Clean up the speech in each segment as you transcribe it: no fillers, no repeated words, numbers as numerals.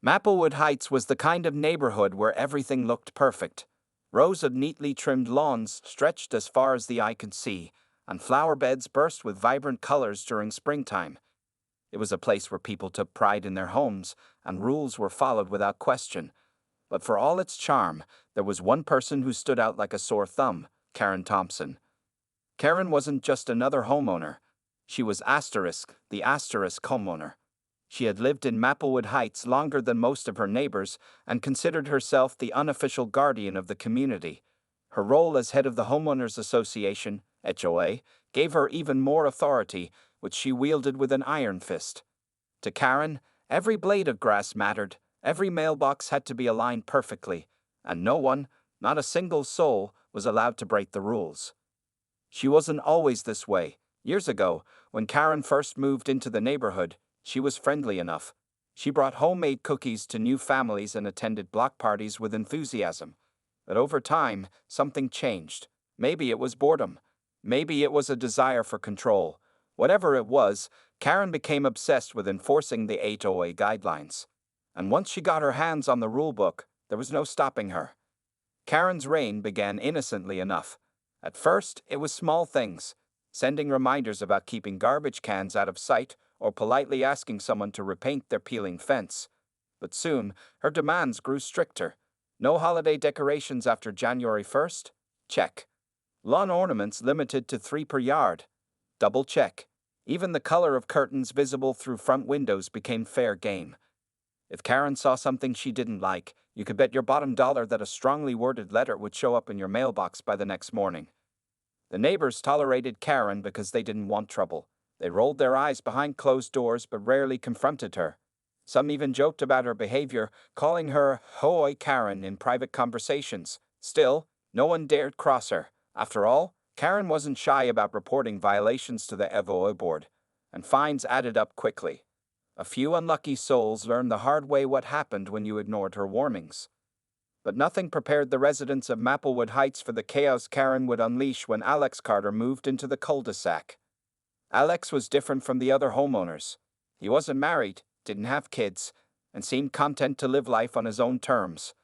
Maplewood Heights was the kind of neighborhood where everything looked perfect. Rows of neatly trimmed lawns stretched as far as the eye could see, and flower beds burst with vibrant colors during springtime. It was a place where people took pride in their homes, and rules were followed without question. But for all its charm, there was one person who stood out like a sore thumb: Karen Thompson. Karen wasn't just another homeowner. She was the asterisk homeowner. She had lived in Maplewood Heights longer than most of her neighbors and considered herself the unofficial guardian of the community. Her role as head of the Homeowners Association, HOA, gave her even more authority, which she wielded with an iron fist. To Karen, every blade of grass mattered, every mailbox had to be aligned perfectly, and no one, not a single soul, was allowed to break the rules. She wasn't always this way. Years ago, when Karen first moved into the neighborhood, she was friendly enough. She brought homemade cookies to new families and attended block parties with enthusiasm. But over time, something changed. Maybe it was boredom. Maybe it was a desire for control. Whatever it was, Karen became obsessed with enforcing the HOA guidelines. And once she got her hands on the rulebook, there was no stopping her. Karen's reign began innocently enough. At first, it was small things: sending reminders about keeping garbage cans out of sight or politely asking someone to repaint their peeling fence. But soon, her demands grew stricter. No holiday decorations after January 1st? Check. Lawn ornaments limited to 3 per yard? Double check. Even the color of curtains visible through front windows became fair game. If Karen saw something she didn't like, you could bet your bottom dollar that a strongly worded letter would show up in your mailbox by the next morning. The neighbors tolerated Karen because they didn't want trouble. They rolled their eyes behind closed doors but rarely confronted her. Some even joked about her behavior, calling her "Hoy Karen" in private conversations. Still, no one dared cross her. After all, Karen wasn't shy about reporting violations to the HOA board, and fines added up quickly. A few unlucky souls learned the hard way what happened when you ignored her warnings. But nothing prepared the residents of Maplewood Heights for the chaos Karen would unleash when Alex Carter moved into the cul-de-sac. Alex was different from the other homeowners. He wasn't married, didn't have kids, and seemed content to live life on his own terms.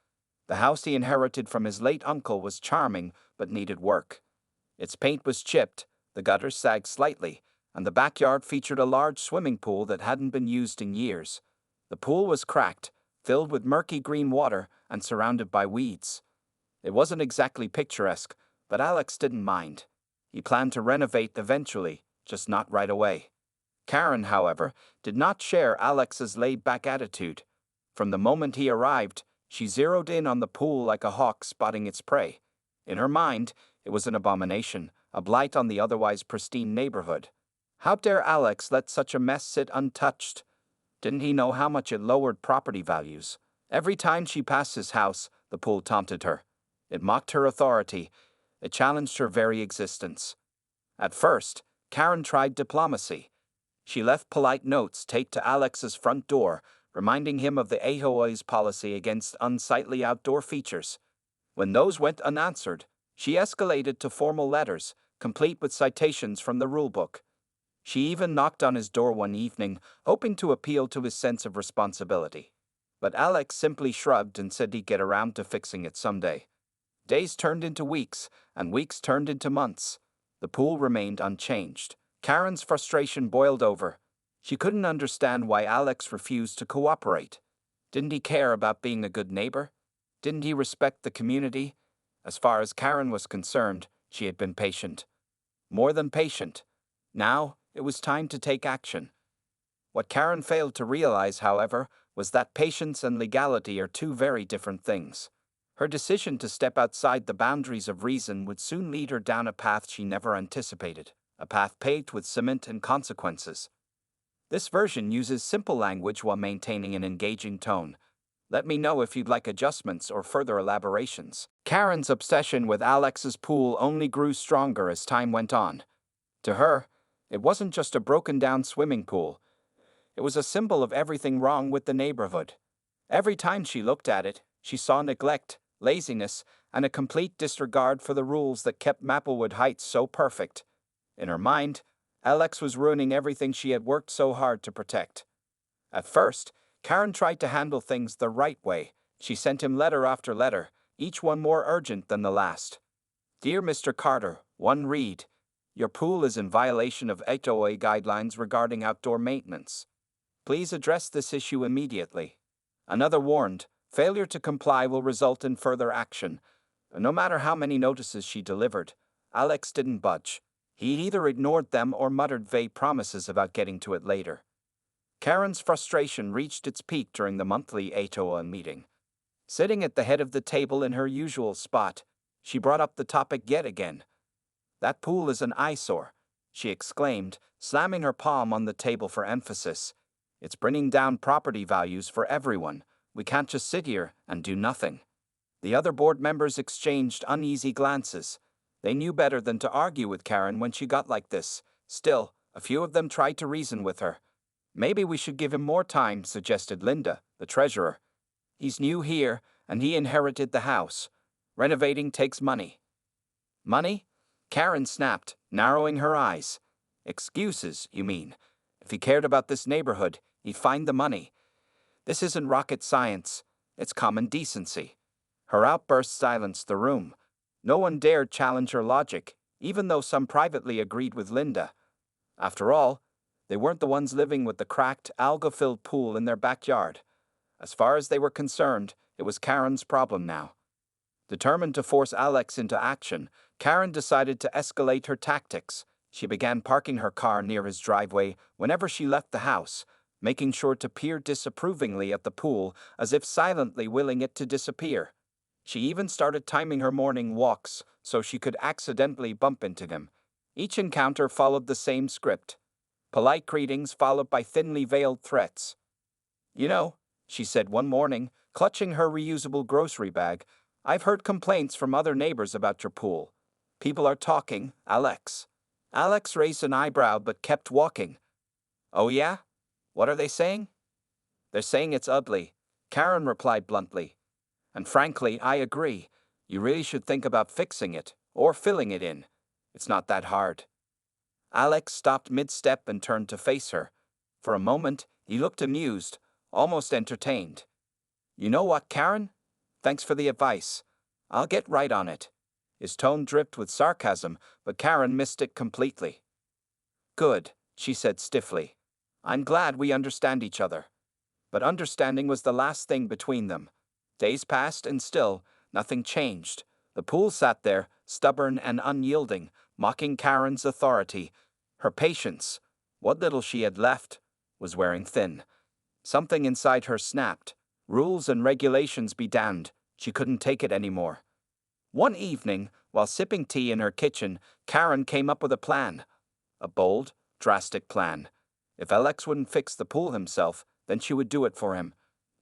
The house he inherited from his late uncle was charming but needed work. Its paint was chipped, the gutters sagged slightly, and the backyard featured a large swimming pool that hadn't been used in years. The pool was cracked, filled with murky green water, and surrounded by weeds. It wasn't exactly picturesque, but Alex didn't mind. He planned to renovate eventually, just not right away. Karen, however, did not share Alex's laid-back attitude. From the moment he arrived, she zeroed in on the pool like a hawk spotting its prey. In her mind, it was an abomination, a blight on the otherwise pristine neighborhood. How dare Alex let such a mess sit untouched? Didn't he know how much it lowered property values? Every time she passed his house, the pool taunted her. It mocked her authority. It challenged her very existence. At first, Karen tried diplomacy. She left polite notes taped to Alex's front door, reminding him of the HOA's policy against unsightly outdoor features. When those went unanswered, she escalated to formal letters, complete with citations from the rulebook. She even knocked on his door one evening, hoping to appeal to his sense of responsibility. But Alex simply shrugged and said he'd get around to fixing it someday. Days turned into weeks, and weeks turned into months. The pool remained unchanged. Karen's frustration boiled over. She couldn't understand why Alex refused to cooperate. Didn't he care about being a good neighbor? Didn't he respect the community? As far as Karen was concerned, she had been patient. More than patient. Now, it was time to take action. What Karen failed to realize, however, was that patience and legality are two very different things. Her decision to step outside the boundaries of reason would soon lead her down a path she never anticipated, a path paved with cement and consequences. This version uses simple language while maintaining an engaging tone. Let me know if you'd like adjustments or further elaborations. Karen's obsession with Alex's pool only grew stronger as time went on. To her, it wasn't just a broken-down swimming pool. It was a symbol of everything wrong with the neighborhood. Every time she looked at it, she saw neglect, laziness, and a complete disregard for the rules that kept Maplewood Heights so perfect. In her mind, Alex was ruining everything she had worked so hard to protect. At first, Karen tried to handle things the right way. She sent him letter after letter, each one more urgent than the last. Dear Mr. Carter, one read. Your pool is in violation of HOA guidelines regarding outdoor maintenance. Please address this issue immediately. Another warned, failure to comply will result in further action. No matter how many notices she delivered, Alex didn't budge. He either ignored them or muttered vague promises about getting to it later. Karen's frustration reached its peak during the monthly HOA meeting. Sitting at the head of the table in her usual spot, she brought up the topic yet again. That pool is an eyesore, she exclaimed, slamming her palm on the table for emphasis. It's bringing down property values for everyone. We can't just sit here and do nothing. The other board members exchanged uneasy glances. They knew better than to argue with Karen when she got like this. Still, a few of them tried to reason with her. Maybe we should give him more time, suggested Linda, the treasurer. He's new here, and he inherited the house. Renovating takes money. Money? Karen snapped, narrowing her eyes. Excuses, you mean? If he cared about this neighborhood, he'd find the money. This isn't rocket science. It's common decency. Her outburst silenced the room. No one dared challenge her logic, even though some privately agreed with Linda. After all, they weren't the ones living with the cracked, alga-filled pool in their backyard. As far as they were concerned, it was Karen's problem now. Determined to force Alex into action, Karen decided to escalate her tactics. She began parking her car near his driveway whenever she left the house, making sure to peer disapprovingly at the pool as if silently willing it to disappear. She even started timing her morning walks so she could accidentally bump into him. Each encounter followed the same script. Polite greetings followed by thinly veiled threats. You know, she said one morning, clutching her reusable grocery bag, I've heard complaints from other neighbors about your pool. People are talking, Alex. Alex raised an eyebrow but kept walking. Oh yeah? What are they saying? They're saying it's ugly, Karen replied bluntly. And frankly, I agree. You really should think about fixing it, or filling it in. It's not that hard. Alex stopped mid-step and turned to face her. For a moment, he looked amused, almost entertained. You know what, Karen? Thanks for the advice. I'll get right on it. His tone dripped with sarcasm, but Karen missed it completely. Good, she said stiffly. I'm glad we understand each other. But understanding was the last thing between them. Days passed and still, nothing changed. The pool sat there, stubborn and unyielding, mocking Karen's authority. Her patience, what little she had left, was wearing thin. Something inside her snapped. Rules and regulations be damned, she couldn't take it anymore. One evening, while sipping tea in her kitchen, Karen came up with a plan. A bold, drastic plan. If Alex wouldn't fix the pool himself, then she would do it for him.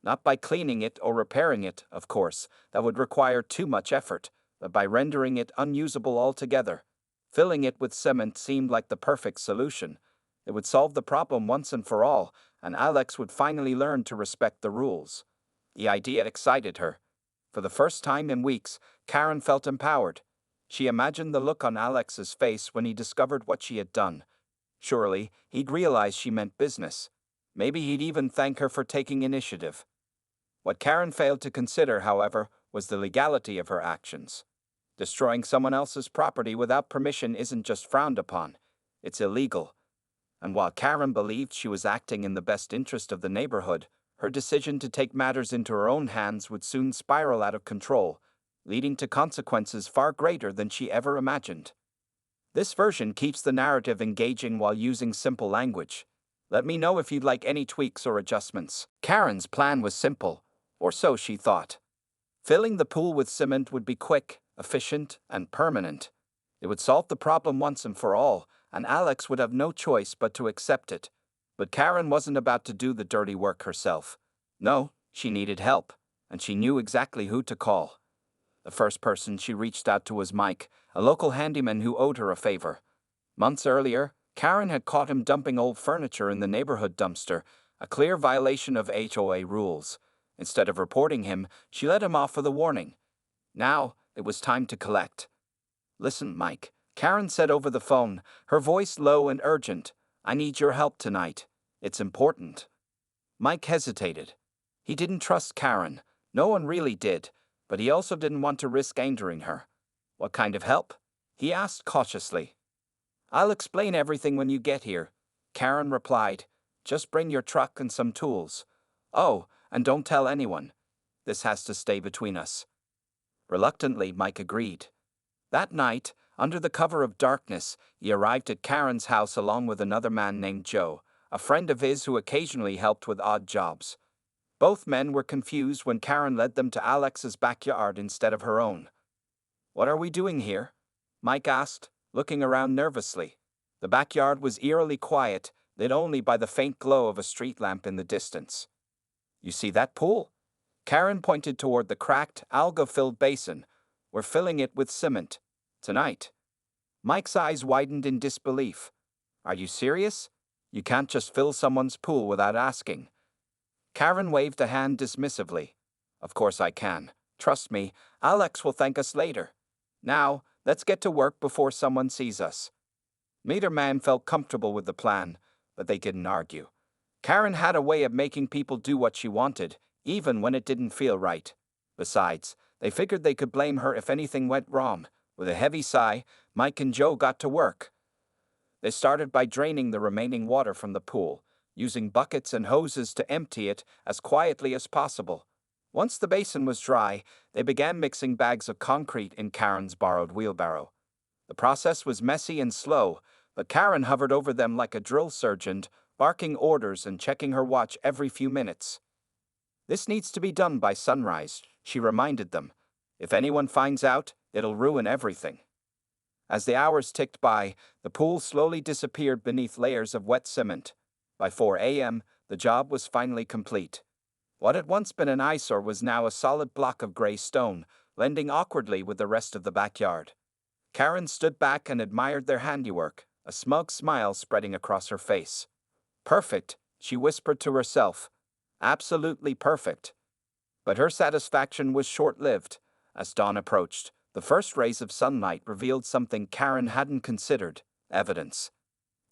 Not by cleaning it or repairing it, of course, that would require too much effort, but by rendering it unusable altogether. Filling it with cement seemed like the perfect solution. It would solve the problem once and for all, and Alex would finally learn to respect the rules. The idea excited her. For the first time in weeks, Karen felt empowered. She imagined the look on Alex's face when he discovered what she had done. Surely, he'd realize she meant business. Maybe he'd even thank her for taking initiative. What Karen failed to consider, however, was the legality of her actions. Destroying someone else's property without permission isn't just frowned upon, it's illegal. And while Karen believed she was acting in the best interest of the neighborhood, her decision to take matters into her own hands would soon spiral out of control, leading to consequences far greater than she ever imagined. This version keeps the narrative engaging while using simple language. Let me know if you'd like any tweaks or adjustments. Karen's plan was simple, or so she thought. Filling the pool with cement would be quick, efficient, and permanent. It would solve the problem once and for all, and Alex would have no choice but to accept it. But Karen wasn't about to do the dirty work herself. No, she needed help, and she knew exactly who to call. The first person she reached out to was Mike, a local handyman who owed her a favor. Months earlier, Karen had caught him dumping old furniture in the neighborhood dumpster, a clear violation of HOA rules. Instead of reporting him, she let him off with a warning. Now, it was time to collect. Listen, Mike, Karen said over the phone, her voice low and urgent. I need your help tonight. It's important. Mike hesitated. He didn't trust Karen. No one really did, but he also didn't want to risk angering her. What kind of help? He asked cautiously. I'll explain everything when you get here, Karen replied. Just bring your truck and some tools. Oh, and don't tell anyone. This has to stay between us. Reluctantly, Mike agreed. That night, under the cover of darkness, he arrived at Karen's house along with another man named Joe, a friend of his who occasionally helped with odd jobs. Both men were confused when Karen led them to Alex's backyard instead of her own. What are we doing here? Mike asked, looking around nervously. The backyard was eerily quiet, lit only by the faint glow of a street lamp in the distance. You see that pool? Karen pointed toward the cracked, alga-filled basin. We're filling it with cement. Tonight. Mike's eyes widened in disbelief. Are you serious? You can't just fill someone's pool without asking. Karen waved a hand dismissively. Of course I can. Trust me, Alex will thank us later. Now, let's get to work before someone sees us. Neither man felt comfortable with the plan, but they didn't argue. Karen had a way of making people do what she wanted, even when it didn't feel right. Besides, they figured they could blame her if anything went wrong. With a heavy sigh, Mike and Joe got to work. They started by draining the remaining water from the pool, using buckets and hoses to empty it as quietly as possible. Once the basin was dry, they began mixing bags of concrete in Karen's borrowed wheelbarrow. The process was messy and slow, but Karen hovered over them like a drill sergeant, barking orders and checking her watch every few minutes. This needs to be done by sunrise, she reminded them. If anyone finds out, it'll ruin everything. As the hours ticked by, the pool slowly disappeared beneath layers of wet cement. By 4 a.m., the job was finally complete. What had once been an eyesore was now a solid block of gray stone, blending awkwardly with the rest of the backyard. Karen stood back and admired their handiwork, a smug smile spreading across her face. Perfect, she whispered to herself. Absolutely perfect. But her satisfaction was short-lived. As dawn approached, the first rays of sunlight revealed something Karen hadn't considered: evidence.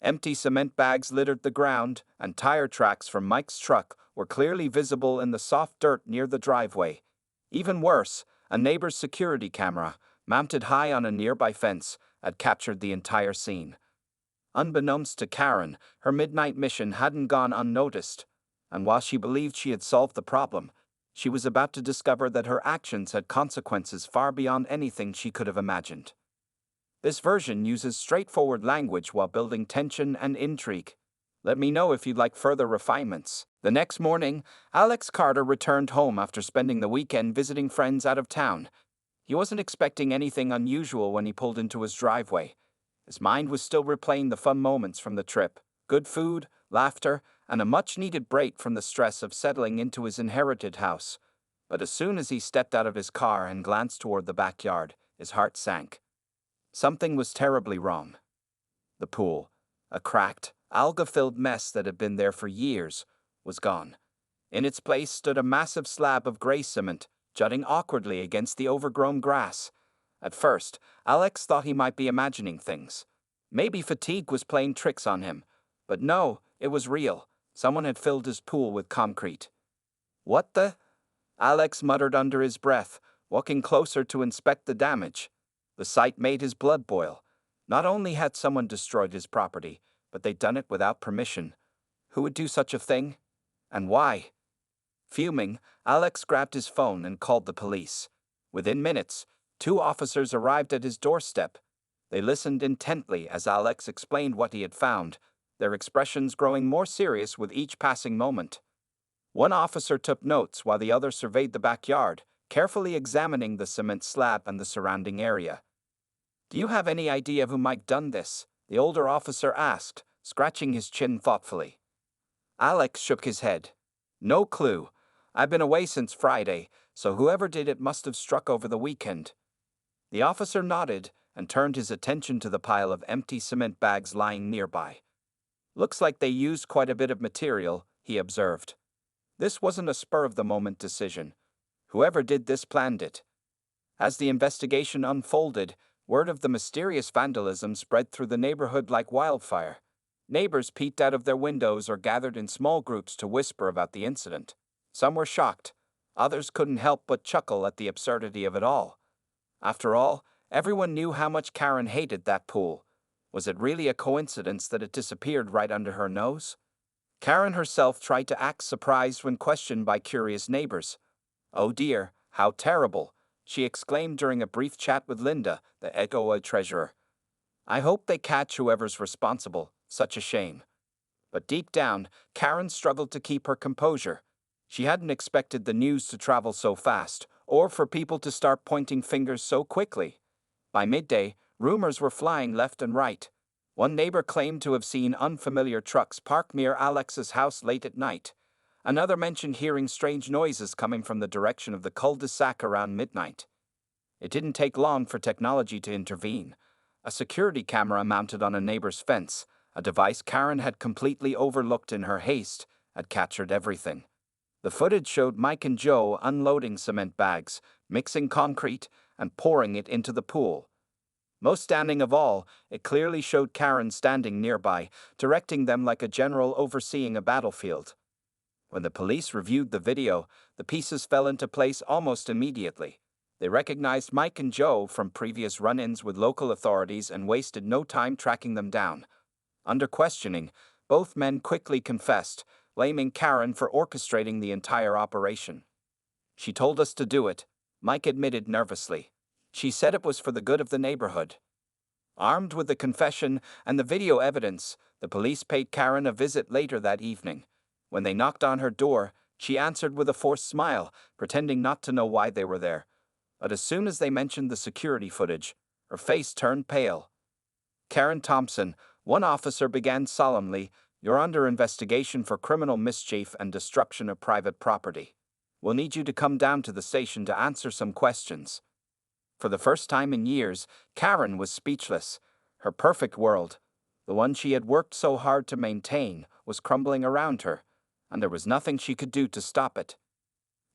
Empty cement bags littered the ground, and tire tracks from Mike's truck were clearly visible in the soft dirt near the driveway. Even worse, a neighbor's security camera, mounted high on a nearby fence, had captured the entire scene. Unbeknownst to Karen, her midnight mission hadn't gone unnoticed, and while she believed she had solved the problem, she was about to discover that her actions had consequences far beyond anything she could have imagined. This version uses straightforward language while building tension and intrigue. Let me know if you'd like further refinements. The next morning, Alex Carter returned home after spending the weekend visiting friends out of town. He wasn't expecting anything unusual when he pulled into his driveway. His mind was still replaying the fun moments from the trip: good food, laughter, and a much-needed break from the stress of settling into his inherited house. But as soon as he stepped out of his car and glanced toward the backyard, his heart sank. Something was terribly wrong. The pool, a cracked, alga-filled mess that had been there for years, was gone. In its place stood a massive slab of gray cement, jutting awkwardly against the overgrown grass. At first, Alex thought he might be imagining things. Maybe fatigue was playing tricks on him. But no, it was real. Someone had filled his pool with concrete. What the? Alex muttered under his breath, walking closer to inspect the damage. The sight made his blood boil. Not only had someone destroyed his property, but they'd done it without permission. Who would do such a thing? And why? Fuming, Alex grabbed his phone and called the police. Within minutes, 2 officers arrived at his doorstep. They listened intently as Alex explained what he had found, their expressions growing more serious with each passing moment. One officer took notes while the other surveyed the backyard, carefully examining the cement slab and the surrounding area. Do you have any idea who might have done this? The older officer asked, scratching his chin thoughtfully. Alex shook his head. No clue. I've been away since Friday, so whoever did it must have struck over the weekend. The officer nodded and turned his attention to the pile of empty cement bags lying nearby. Looks like they used quite a bit of material, he observed. This wasn't a spur-of-the-moment decision. Whoever did this planned it. As the investigation unfolded, word of the mysterious vandalism spread through the neighborhood like wildfire. Neighbors peeked out of their windows or gathered in small groups to whisper about the incident. Some were shocked. Others couldn't help but chuckle at the absurdity of it all. After all, everyone knew how much Karen hated that pool. Was it really a coincidence that it disappeared right under her nose? Karen herself tried to act surprised when questioned by curious neighbors. "Oh dear, how terrible," she exclaimed during a brief chat with Linda, the HOA treasurer. "I hope they catch whoever's responsible. Such a shame." But deep down, Karen struggled to keep her composure. She hadn't expected the news to travel so fast, or for people to start pointing fingers so quickly. By midday, rumors were flying left and right. One neighbor claimed to have seen unfamiliar trucks parked near Alex's house late at night. Another mentioned hearing strange noises coming from the direction of the cul-de-sac around midnight. It didn't take long for technology to intervene. A security camera mounted on a neighbor's fence, a device Karen had completely overlooked in her haste, had captured everything. The footage showed Mike and Joe unloading cement bags, mixing concrete, and pouring it into the pool. Most stunning of all, it clearly showed Karen standing nearby, directing them like a general overseeing a battlefield. When the police reviewed the video, the pieces fell into place almost immediately. They recognized Mike and Joe from previous run-ins with local authorities and wasted no time tracking them down. Under questioning, both men quickly confessed, blaming Karen for orchestrating the entire operation. "She told us to do it," Mike admitted nervously. "She said it was for the good of the neighborhood." Armed with the confession and the video evidence, the police paid Karen a visit later that evening. When they knocked on her door, she answered with a forced smile, pretending not to know why they were there. But as soon as they mentioned the security footage, her face turned pale. "Karen Thompson," one officer began solemnly, "you're under investigation for criminal mischief and destruction of private property. We'll need you to come down to the station to answer some questions." For the first time in years, Karen was speechless. Her perfect world, the one she had worked so hard to maintain, was crumbling around her, and there was nothing she could do to stop it.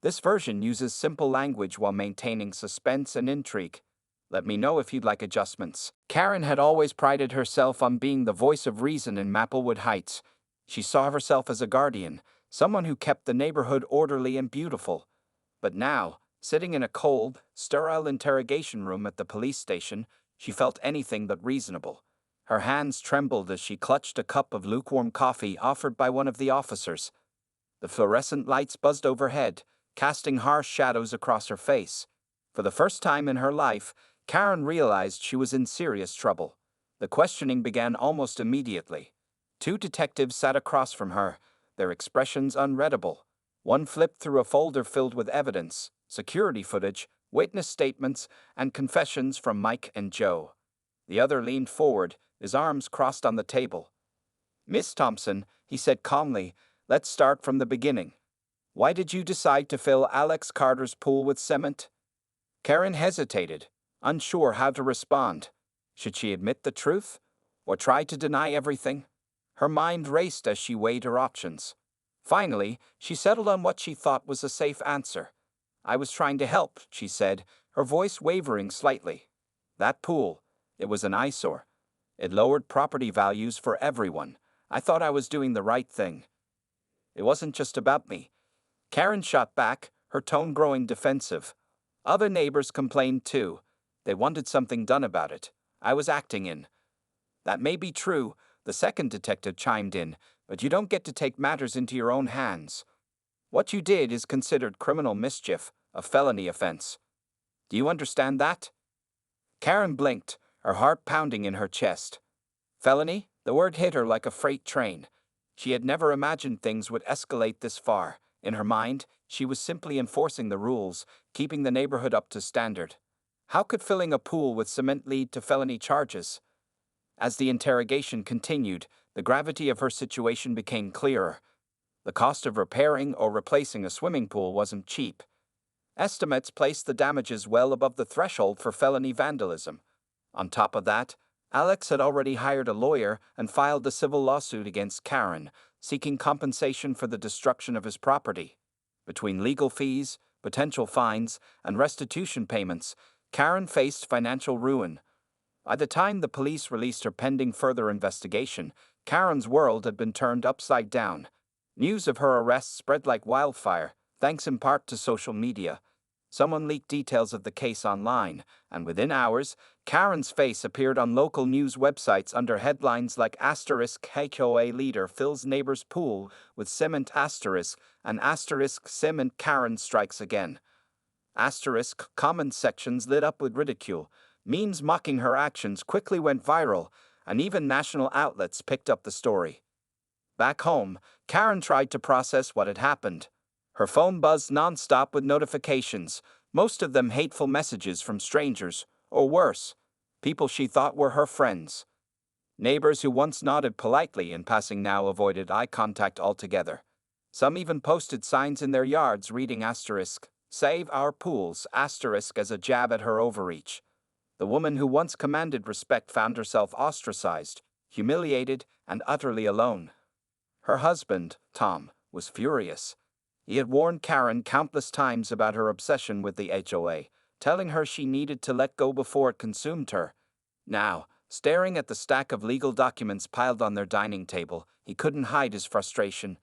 This version uses simple language while maintaining suspense and intrigue. Let me know if you'd like adjustments. Karen had always prided herself on being the voice of reason in Maplewood Heights. She saw herself as a guardian, someone who kept the neighborhood orderly and beautiful. But now, sitting in a cold, sterile interrogation room at the police station, she felt anything but reasonable. Her hands trembled as she clutched a cup of lukewarm coffee offered by one of the officers. The fluorescent lights buzzed overhead, casting harsh shadows across her face. For the first time in her life, Karen realized she was in serious trouble. The questioning began almost immediately. Two detectives sat across from her, their expressions unreadable. One flipped through a folder filled with evidence, security footage, witness statements, and confessions from Mike and Joe. The other leaned forward, his arms crossed on the table. "Miss Thompson," he said calmly, "let's start from the beginning. Why did you decide to fill Alex Carter's pool with cement?" Karen hesitated, unsure how to respond. Should she admit the truth, or try to deny everything? Her mind raced as she weighed her options. Finally, she settled on what she thought was a safe answer. "I was trying to help," she said, her voice wavering slightly. "That pool, it was an eyesore. It lowered property values for everyone. I thought I was doing the right thing." "It wasn't just about me." Karen shot back, her tone growing defensive. "Other neighbors complained too. They wanted something done about it. I was acting in." "That may be true," the second detective chimed in, "but you don't get to take matters into your own hands. What you did is considered criminal mischief, a felony offense. Do you understand that?" Karen blinked, her heart pounding in her chest. Felony? The word hit her like a freight train. She had never imagined things would escalate this far. In her mind, she was simply enforcing the rules, keeping the neighborhood up to standard. How could filling a pool with cement lead to felony charges? As the interrogation continued, the gravity of her situation became clearer. The cost of repairing or replacing a swimming pool wasn't cheap. Estimates placed the damages well above the threshold for felony vandalism. On top of that, Alex had already hired a lawyer and filed a civil lawsuit against Karen, seeking compensation for the destruction of his property. Between legal fees, potential fines, and restitution payments, Karen faced financial ruin. By the time the police released her pending further investigation, Karen's world had been turned upside down. News of her arrest spread like wildfire, thanks in part to social media. Someone leaked details of the case online, and within hours, Karen's face appeared on local news websites under headlines like *HOA leader fills neighbor's pool with cement and cement Karen strikes again. Comment sections lit up with ridicule. Memes mocking her actions quickly went viral, and even national outlets picked up the story. Back home, Karen tried to process what had happened. Her phone buzzed nonstop with notifications, most of them hateful messages from strangers, or worse, people she thought were her friends. Neighbors who once nodded politely in passing now avoided eye contact altogether. Some even posted signs in their yards reading "Save our pools" as a jab at her overreach. The woman who once commanded respect found herself ostracized, humiliated, and utterly alone. Her husband, Tom, was furious. He had warned Karen countless times about her obsession with the HOA, telling her she needed to let go before it consumed her. Now, staring at the stack of legal documents piled on their dining table, he couldn't hide his frustration.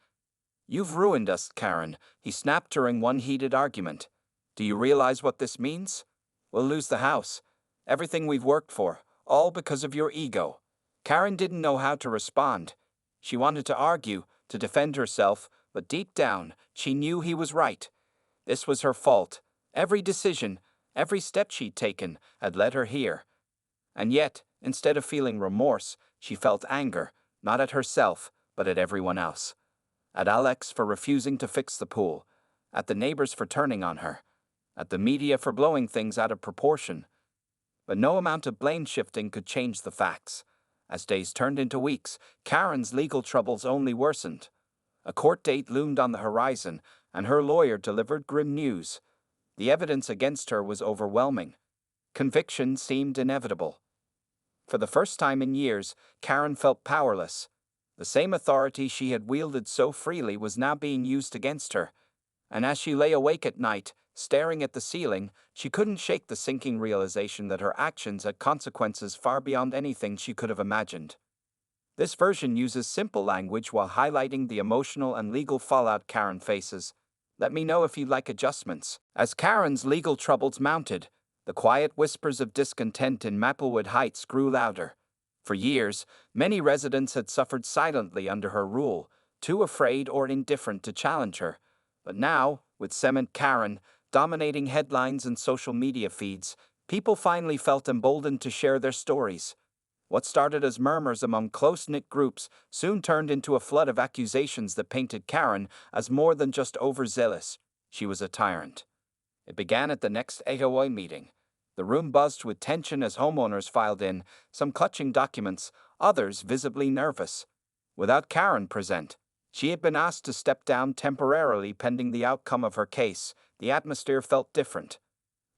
"You've ruined us, Karen," he snapped during one heated argument. "Do you realize what this means? We'll lose the house. Everything we've worked for, all because of your ego." Karen didn't know how to respond. She wanted to argue, to defend herself, but deep down, she knew he was right. This was her fault. Every decision, every step she'd taken, had led her here. And yet, instead of feeling remorse, she felt anger, not at herself, but at everyone else. At Alex for refusing to fix the pool, at the neighbors for turning on her, at the media for blowing things out of proportion. But no amount of blame shifting could change the facts. As days turned into weeks, Karen's legal troubles only worsened. A court date loomed on the horizon, and her lawyer delivered grim news. The evidence against her was overwhelming. Conviction seemed inevitable. For the first time in years, Karen felt powerless. The same authority she had wielded so freely was now being used against her. And as she lay awake at night, staring at the ceiling, she couldn't shake the sinking realization that her actions had consequences far beyond anything she could have imagined. This version uses simple language while highlighting the emotional and legal fallout Karen faces. Let me know if you'd like adjustments. As Karen's legal troubles mounted, the quiet whispers of discontent in Maplewood Heights grew louder. For years, many residents had suffered silently under her rule, too afraid or indifferent to challenge her. But now, with Cement Karen dominating headlines and social media feeds, people finally felt emboldened to share their stories. What started as murmurs among close-knit groups soon turned into a flood of accusations that painted Karen as more than just overzealous. She was a tyrant. It began at the next HOA meeting. The room buzzed with tension as homeowners filed in, some clutching documents, others visibly nervous. Without Karen present, she had been asked to step down temporarily pending the outcome of her case. The atmosphere felt different.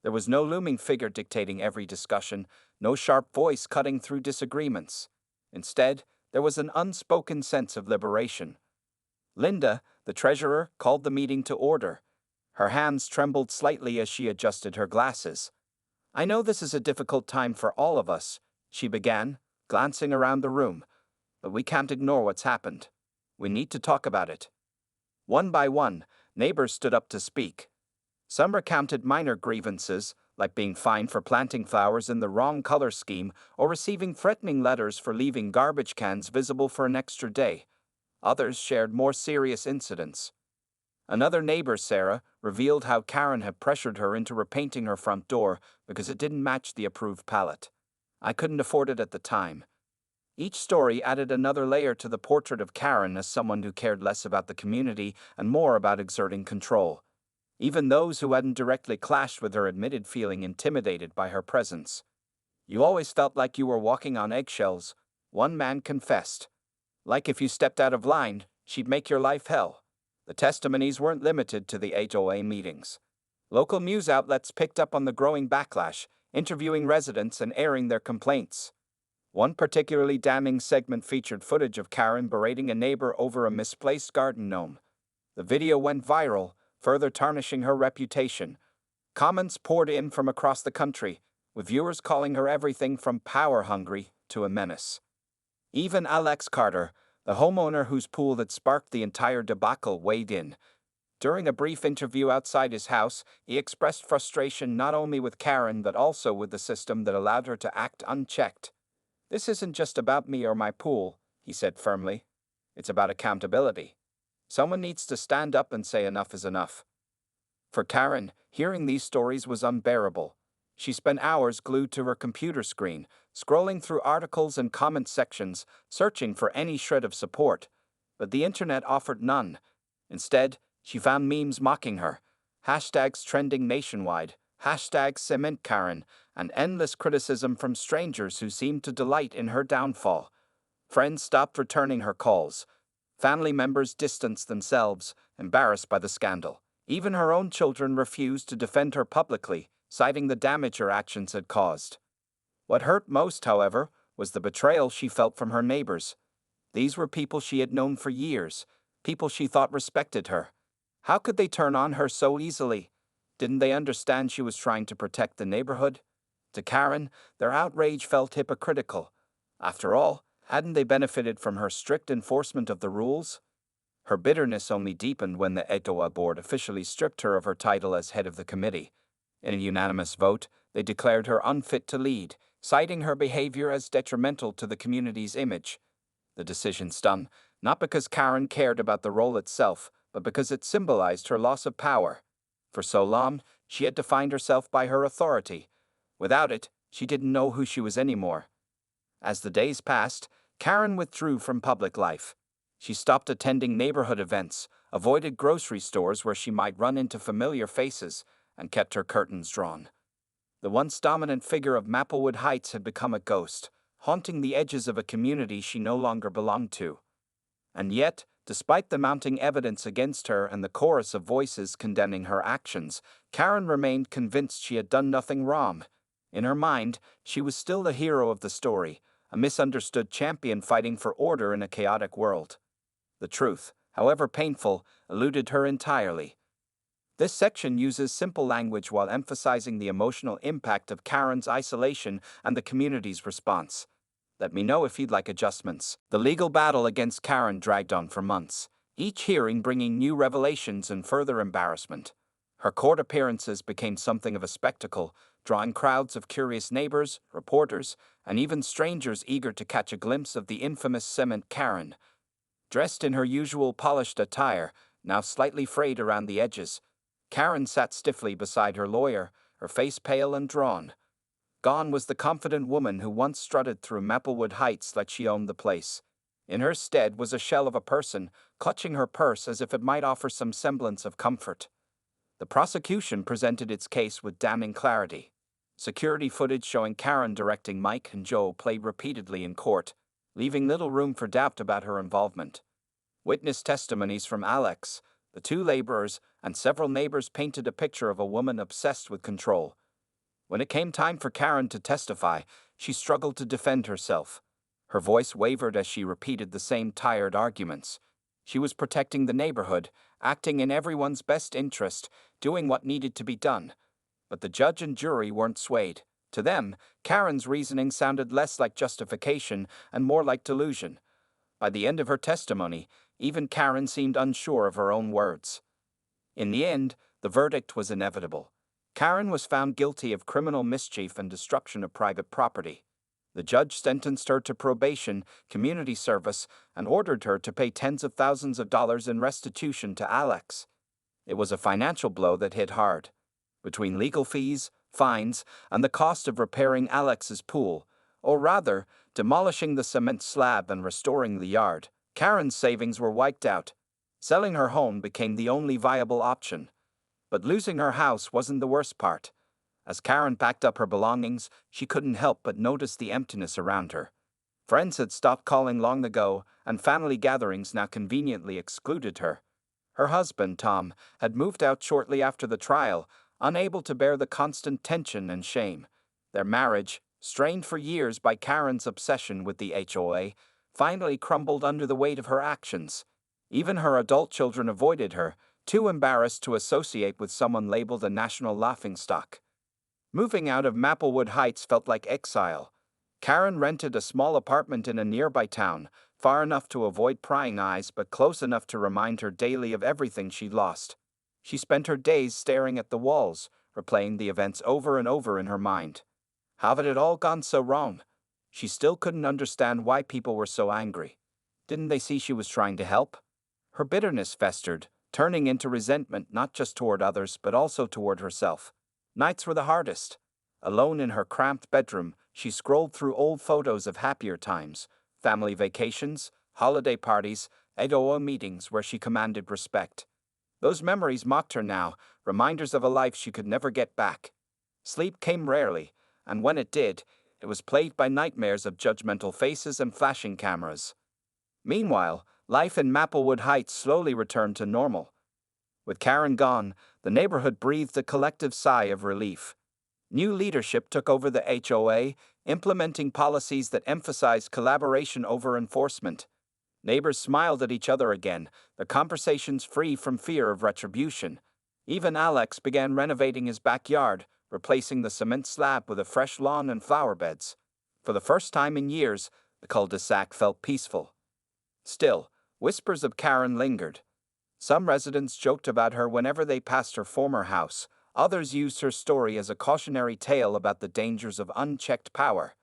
There was no looming figure dictating every discussion, no sharp voice cutting through disagreements. Instead, there was an unspoken sense of liberation. Linda, the treasurer, called the meeting to order. Her hands trembled slightly as she adjusted her glasses. "I know this is a difficult time for all of us," she began, glancing around the room. "But we can't ignore what's happened. We need to talk about it." One by one, neighbors stood up to speak. Some recounted minor grievances, like being fined for planting flowers in the wrong color scheme or receiving threatening letters for leaving garbage cans visible for an extra day. Others shared more serious incidents. Another neighbor, Sarah, revealed how Karen had pressured her into repainting her front door because it didn't match the approved palette. "I couldn't afford it at the time." Each story added another layer to the portrait of Karen as someone who cared less about the community and more about exerting control. Even those who hadn't directly clashed with her admitted feeling intimidated by her presence. "You always felt like you were walking on eggshells," one man confessed. "Like if you stepped out of line, she'd make your life hell." The testimonies weren't limited to the HOA meetings. Local news outlets picked up on the growing backlash, interviewing residents and airing their complaints. One particularly damning segment featured footage of Karen berating a neighbor over a misplaced garden gnome. The video went viral, further tarnishing her reputation. Comments poured in from across the country, with viewers calling her everything from power-hungry to a menace. Even Alex Carter, the homeowner whose pool had sparked the entire debacle, weighed in. During a brief interview outside his house, he expressed frustration not only with Karen but also with the system that allowed her to act unchecked. "This isn't just about me or my pool," he said firmly. "It's about accountability. Someone needs to stand up and say enough is enough." For Karen, hearing these stories was unbearable. She spent hours glued to her computer screen, scrolling through articles and comment sections, searching for any shred of support. But the internet offered none. Instead, she found memes mocking her, hashtags trending nationwide, hashtag cement Karen, and endless criticism from strangers who seemed to delight in her downfall. Friends stopped returning her calls. Family members distanced themselves, embarrassed by the scandal. Even her own children refused to defend her publicly, citing the damage her actions had caused. What hurt most, however, was the betrayal she felt from her neighbors. These were people she had known for years, people she thought respected her. How could they turn on her so easily? Didn't they understand she was trying to protect the neighborhood? To Karen, their outrage felt hypocritical. After all, hadn't they benefited from her strict enforcement of the rules? Her bitterness only deepened when the HOA board officially stripped her of her title as head of the committee. In a unanimous vote, they declared her unfit to lead, citing her behavior as detrimental to the community's image. The decision stung, not because Karen cared about the role itself, but because it symbolized her loss of power. For so long, she had defined herself by her authority. Without it, she didn't know who she was anymore. As the days passed, Karen withdrew from public life. She stopped attending neighborhood events, avoided grocery stores where she might run into familiar faces, and kept her curtains drawn. The once dominant figure of Maplewood Heights had become a ghost, haunting the edges of a community she no longer belonged to. And yet, despite the mounting evidence against her and the chorus of voices condemning her actions, Karen remained convinced she had done nothing wrong. In her mind, she was still the hero of the story, a misunderstood champion fighting for order in a chaotic world. The truth, however painful, eluded her entirely. This section uses simple language while emphasizing the emotional impact of Karen's isolation and the community's response. Let me know if you'd like adjustments. The legal battle against Karen dragged on for months, each hearing bringing new revelations and further embarrassment. Her court appearances became something of a spectacle, drawing crowds of curious neighbors, reporters, and even strangers eager to catch a glimpse of the infamous cement Karen. Dressed in her usual polished attire, now slightly frayed around the edges, Karen sat stiffly beside her lawyer, her face pale and drawn. Gone was the confident woman who once strutted through Maplewood Heights like she owned the place. In her stead was a shell of a person, clutching her purse as if it might offer some semblance of comfort. The prosecution presented its case with damning clarity. Security footage showing Karen directing Mike and Joe played repeatedly in court, leaving little room for doubt about her involvement. Witness testimonies from Alex, the two laborers, and several neighbors painted a picture of a woman obsessed with control. When it came time for Karen to testify, she struggled to defend herself. Her voice wavered as she repeated the same tired arguments. She was protecting the neighborhood, acting in everyone's best interest, doing what needed to be done. But the judge and jury weren't swayed. To them, Karen's reasoning sounded less like justification and more like delusion. By the end of her testimony, even Karen seemed unsure of her own words. In the end, the verdict was inevitable. Karen was found guilty of criminal mischief and destruction of private property. The judge sentenced her to probation, community service, and ordered her to pay tens of thousands of dollars in restitution to Alex. It was a financial blow that hit hard. Between legal fees, fines, and the cost of repairing Alex's pool, or rather, demolishing the cement slab and restoring the yard, Karen's savings were wiped out. Selling her home became the only viable option. But losing her house wasn't the worst part. As Karen packed up her belongings, she couldn't help but notice the emptiness around her. Friends had stopped calling long ago, and family gatherings now conveniently excluded her. Her husband, Tom, had moved out shortly after the trial, unable to bear the constant tension and shame. Their marriage, strained for years by Karen's obsession with the HOA, finally crumbled under the weight of her actions. Even her adult children avoided her, too embarrassed to associate with someone labeled a national laughingstock. Moving out of Maplewood Heights felt like exile. Karen rented a small apartment in a nearby town, far enough to avoid prying eyes but close enough to remind her daily of everything she'd lost. She spent her days staring at the walls, replaying the events over and over in her mind. How had it all gone so wrong? She still couldn't understand why people were so angry. Didn't they see she was trying to help? Her bitterness festered, turning into resentment not just toward others but also toward herself. Nights were the hardest. Alone in her cramped bedroom, she scrolled through old photos of happier times, family vacations, holiday parties, HOA meetings where she commanded respect. Those memories mocked her now, reminders of a life she could never get back. Sleep came rarely, and when it did, it was plagued by nightmares of judgmental faces and flashing cameras. Meanwhile, life in Maplewood Heights slowly returned to normal. With Karen gone, the neighborhood breathed a collective sigh of relief. New leadership took over the HOA, implementing policies that emphasized collaboration over enforcement. Neighbors smiled at each other again, their conversations free from fear of retribution. Even Alex began renovating his backyard, replacing the cement slab with a fresh lawn and flower beds. For the first time in years, the cul-de-sac felt peaceful. Still, whispers of Karen lingered. Some residents joked about her whenever they passed her former house. Others used her story as a cautionary tale about the dangers of unchecked power.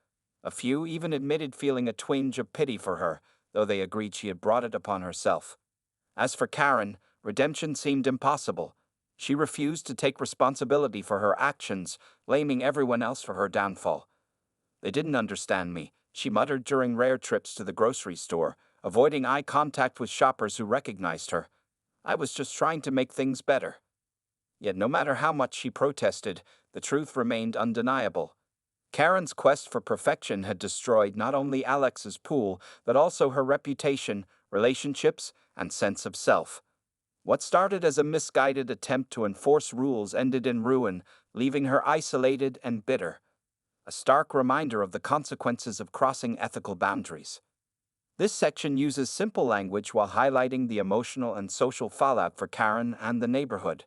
A few even admitted feeling a twinge of pity for her, though they agreed she had brought it upon herself. As for Karen, redemption seemed impossible. She refused to take responsibility for her actions, blaming everyone else for her downfall. "They didn't understand me," she muttered during rare trips to the grocery store, avoiding eye contact with shoppers who recognized her. "I was just trying to make things better." Yet no matter how much she protested, the truth remained undeniable. Karen's quest for perfection had destroyed not only Alex's pool, but also her reputation, relationships, and sense of self. What started as a misguided attempt to enforce rules ended in ruin, leaving her isolated and bitter. A stark reminder of the consequences of crossing ethical boundaries. This section uses simple language while highlighting the emotional and social fallout for Karen and the neighborhood.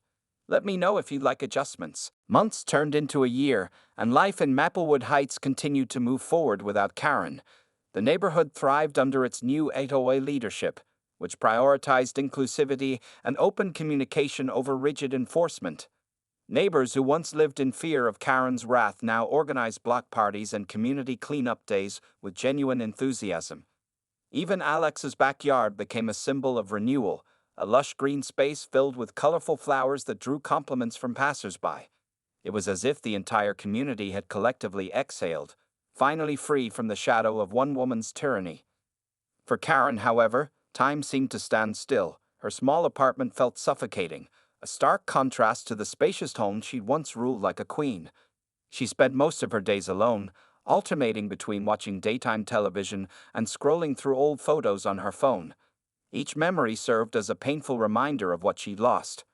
Let me know if you'd like adjustments. Months turned into a year, and life in Maplewood Heights continued to move forward without Karen. The neighborhood thrived under its new HOA leadership, which prioritized inclusivity and open communication over rigid enforcement. Neighbors who once lived in fear of Karen's wrath now organized block parties and community cleanup days with genuine enthusiasm. Even Alex's backyard became a symbol of renewal, a lush green space filled with colorful flowers that drew compliments from passersby. It was as if the entire community had collectively exhaled, finally free from the shadow of one woman's tyranny. For Karen, however, time seemed to stand still. Her small apartment felt suffocating, a stark contrast to the spacious home she'd once ruled like a queen. She spent most of her days alone, alternating between watching daytime television and scrolling through old photos on her phone. Each memory served as a painful reminder of what she'd lost.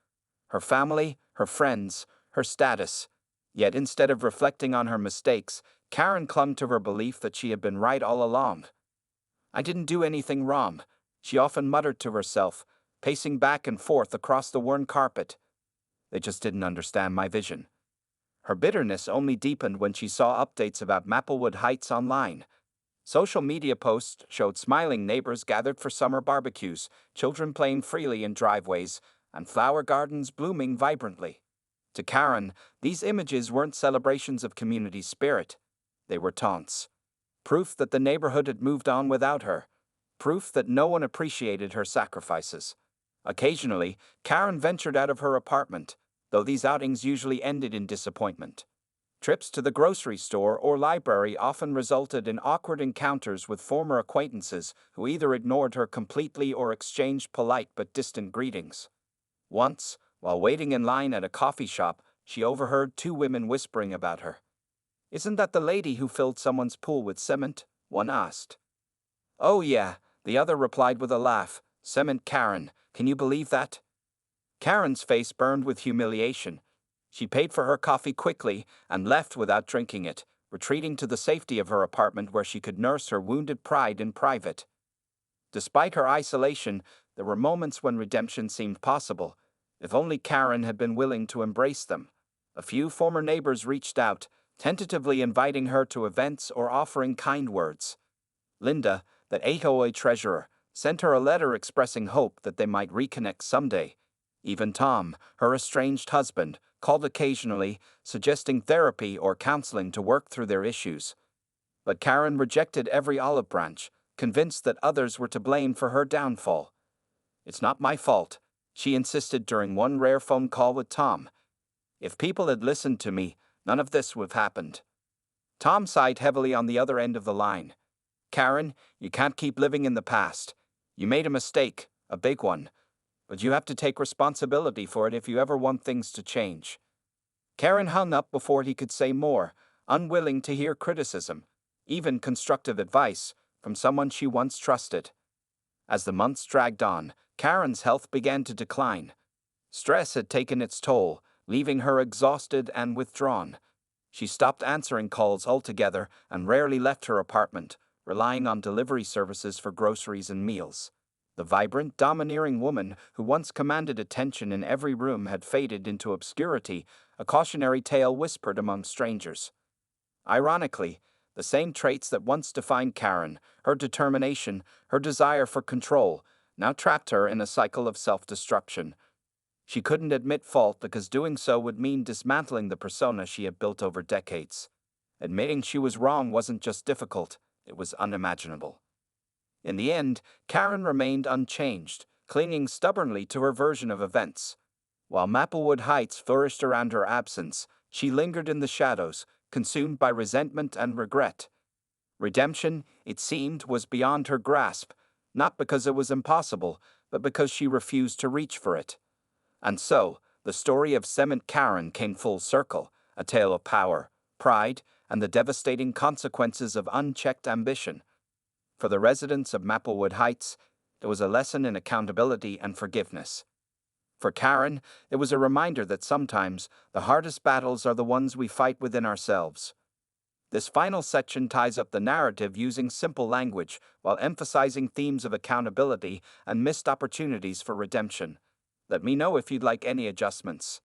Her family, her friends, her status. Yet instead of reflecting on her mistakes, Karen clung to her belief that she had been right all along. "I didn't do anything wrong," she often muttered to herself, pacing back and forth across the worn carpet. "They just didn't understand my vision." Her bitterness only deepened when she saw updates about Maplewood Heights online. Social media posts showed smiling neighbors gathered for summer barbecues, children playing freely in driveways, and flower gardens blooming vibrantly. To Karen, these images weren't celebrations of community spirit. They were taunts. Proof that the neighborhood had moved on without her. Proof that no one appreciated her sacrifices. Occasionally, Karen ventured out of her apartment, though these outings usually ended in disappointment. Trips to the grocery store or library often resulted in awkward encounters with former acquaintances who either ignored her completely or exchanged polite but distant greetings. Once, while waiting in line at a coffee shop, she overheard two women whispering about her. "Isn't that the lady who filled someone's pool with cement?" one asked. "Oh yeah," the other replied with a laugh. "Cement Karen, can you believe that?" Karen's face burned with humiliation. She paid for her coffee quickly and left without drinking it, retreating to the safety of her apartment where she could nurse her wounded pride in private. Despite her isolation, there were moments when redemption seemed possible, if only Karen had been willing to embrace them. A few former neighbors reached out, tentatively inviting her to events or offering kind words. Linda, the HOA treasurer, sent her a letter expressing hope that they might reconnect someday. Even Tom, her estranged husband, called occasionally, suggesting therapy or counseling to work through their issues. But Karen rejected every olive branch, convinced that others were to blame for her downfall. "It's not my fault," she insisted during one rare phone call with Tom. "If people had listened to me, none of this would have happened." Tom sighed heavily on the other end of the line. "Karen, you can't keep living in the past. You made a mistake, a big one. But you have to take responsibility for it if you ever want things to change." Karen hung up before he could say more, unwilling to hear criticism, even constructive advice, from someone she once trusted. As the months dragged on, Karen's health began to decline. Stress had taken its toll, leaving her exhausted and withdrawn. She stopped answering calls altogether and rarely left her apartment, relying on delivery services for groceries and meals. The vibrant, domineering woman who once commanded attention in every room had faded into obscurity, a cautionary tale whispered among strangers. Ironically, the same traits that once defined Karen, her determination, her desire for control, now trapped her in a cycle of self-destruction. She couldn't admit fault because doing so would mean dismantling the persona she had built over decades. Admitting she was wrong wasn't just difficult, it was unimaginable. In the end, Karen remained unchanged, clinging stubbornly to her version of events. While Maplewood Heights flourished around her absence, she lingered in the shadows, consumed by resentment and regret. Redemption, it seemed, was beyond her grasp, not because it was impossible, but because she refused to reach for it. And so, the story of Cement Karen came full circle, a tale of power, pride, and the devastating consequences of unchecked ambition. For the residents of Maplewood Heights, it was a lesson in accountability and forgiveness. For Karen, it was a reminder that sometimes the hardest battles are the ones we fight within ourselves. This final section ties up the narrative using simple language while emphasizing themes of accountability and missed opportunities for redemption. Let me know if you'd like any adjustments.